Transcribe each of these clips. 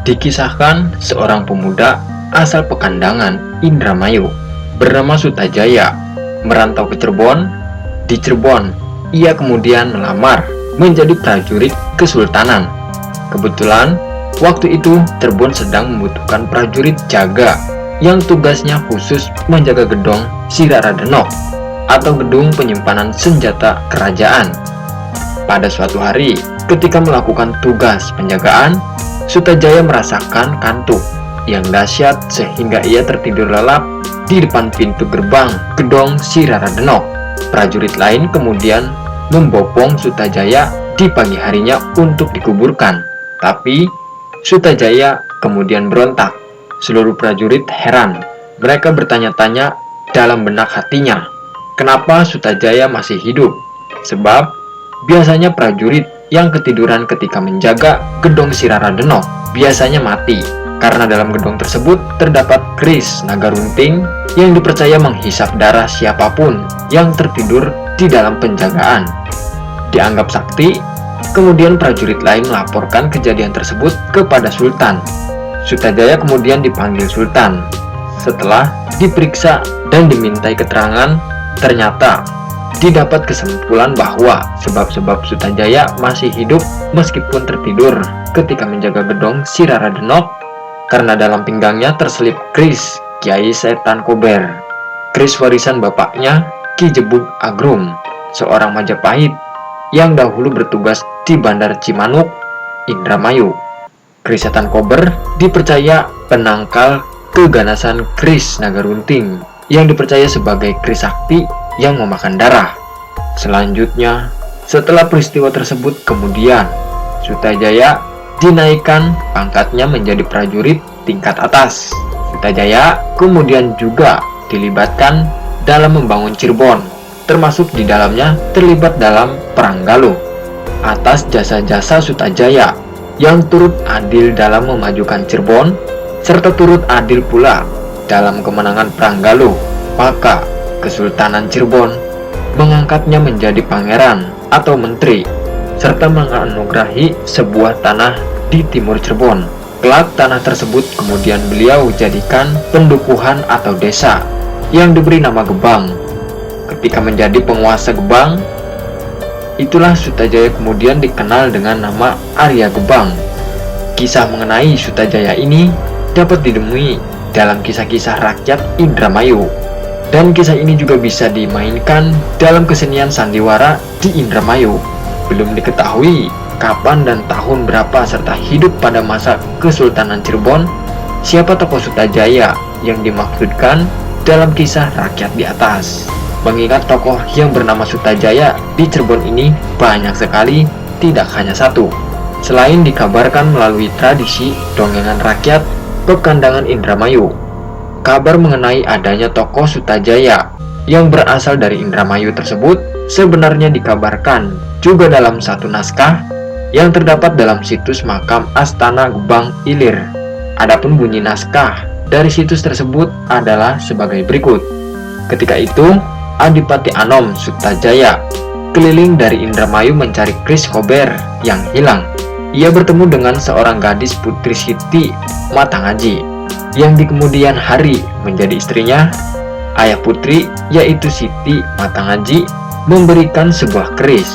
Dikisahkan seorang pemuda asal Pekandangan, Indramayu, bernama Sutajaya, merantau ke Cirebon. Di Cirebon, ia kemudian melamar menjadi prajurit kesultanan. Kebetulan, waktu itu Cirebon sedang membutuhkan prajurit jaga yang tugasnya khusus menjaga gedung Siraradenok atau gedung penyimpanan senjata kerajaan. Pada suatu hari, ketika melakukan tugas penjagaan, Sutajaya merasakan kantuk yang dahsyat sehingga ia tertidur lelap di depan pintu gerbang gedung Siraradenok. Prajurit lain kemudian membopong Sutajaya di pagi harinya untuk dikuburkan. Tapi Sutajaya kemudian berontak. Seluruh prajurit heran. Mereka bertanya-tanya dalam benak hatinya, kenapa Sutajaya masih hidup? Sebab biasanya prajurit yang ketiduran ketika menjaga gedung Siraradenok biasanya mati, karena dalam gedung tersebut terdapat keris naga runting yang dipercaya menghisap darah siapapun yang tertidur di dalam penjagaan. Dianggap sakti, kemudian prajurit lain melaporkan kejadian tersebut kepada Sultan. Sutajaya kemudian dipanggil Sultan. Setelah diperiksa dan dimintai keterangan, ternyata didapat kesimpulan bahwa sebab-sebab Sutajaya masih hidup meskipun tertidur ketika menjaga gedung Siraradenok karena dalam pinggangnya terselip keris Kiai Setan Kober, keris warisan bapaknya Ki Jebug Agrum, seorang Majapahit yang dahulu bertugas di Bandar Cimanuk, Indramayu. Keris Setan Kober dipercaya penangkal keganasan keris naga runting yang dipercaya sebagai keris sakti yang memakan darah. Selanjutnya, setelah peristiwa tersebut kemudian Sutajaya dinaikkan pangkatnya menjadi prajurit tingkat atas. Sutajaya kemudian juga dilibatkan dalam membangun Cirebon, termasuk di dalamnya terlibat dalam Perang Galuh. Atas jasa-jasa Sutajaya yang turut adil dalam memajukan Cirebon, serta turut adil pula dalam kemenangan Perang Galuh, maka Kesultanan Cirebon mengangkatnya menjadi pangeran atau menteri, serta menganugerahi sebuah tanah di timur Cirebon. Kelak tanah tersebut kemudian beliau jadikan pendukuhan atau desa yang diberi nama Gebang. Ketika menjadi penguasa Gebang, itulah Sutajaya kemudian dikenal dengan nama Arya Gebang. Kisah mengenai Sutajaya ini dapat ditemui dalam kisah-kisah rakyat Indramayu. Dan kisah ini juga bisa dimainkan dalam kesenian sandiwara di Indramayu. Belum diketahui kapan dan tahun berapa serta hidup pada masa Kesultanan Cirebon siapa tokoh Sutajaya yang dimaksudkan dalam kisah rakyat di atas. Mengingat tokoh yang bernama Sutajaya di Cirebon ini banyak sekali, tidak hanya satu. Selain dikabarkan melalui tradisi dongengan rakyat Pekandangan Indramayu, kabar mengenai adanya tokoh Sutajaya yang berasal dari Indramayu tersebut sebenarnya dikabarkan juga dalam satu naskah yang terdapat dalam situs makam Astana Gebang Ilir. Adapun bunyi naskah dari situs tersebut adalah sebagai berikut. Ketika itu, Adipati Anom Sutajaya keliling dari Indramayu mencari keris Kober yang hilang. Ia bertemu dengan seorang gadis Putri Siti Matangaji yang di kemudian hari menjadi istrinya. Ayah putri, yaitu Siti Matangaji, memberikan sebuah keris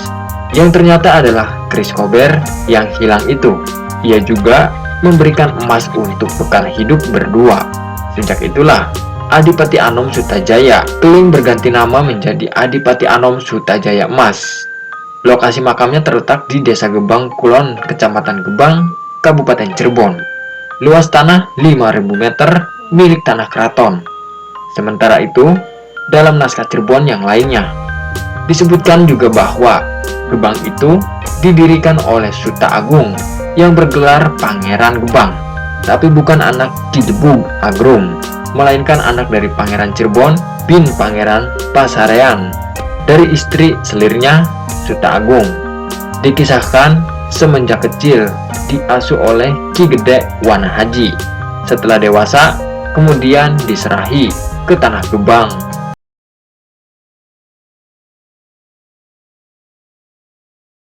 yang ternyata adalah keris Kober yang hilang itu. Ia juga memberikan emas untuk bekal hidup berdua. Sejak itulah Adipati Anom Sutajaya keliling berganti nama menjadi Adipati Anom Sutajaya Emas. Lokasi makamnya terletak di Desa Gebang Kulon, Kecamatan Gebang, Kabupaten Cirebon. Luas tanah 5.000 meter milik tanah keraton. Sementara itu, dalam naskah Cirebon yang lainnya disebutkan juga bahwa Gebang itu didirikan oleh Suta Agung yang bergelar Pangeran Gebang, tapi bukan anak Ki Jebug Agrum, melainkan anak dari Pangeran Cirebon bin Pangeran Pasarean dari istri selirnya Suta Agung. Dikisahkan semenjak kecil diasuh oleh Ki Gede Wanahaji. Setelah dewasa, kemudian diserahi ke tanah Gebang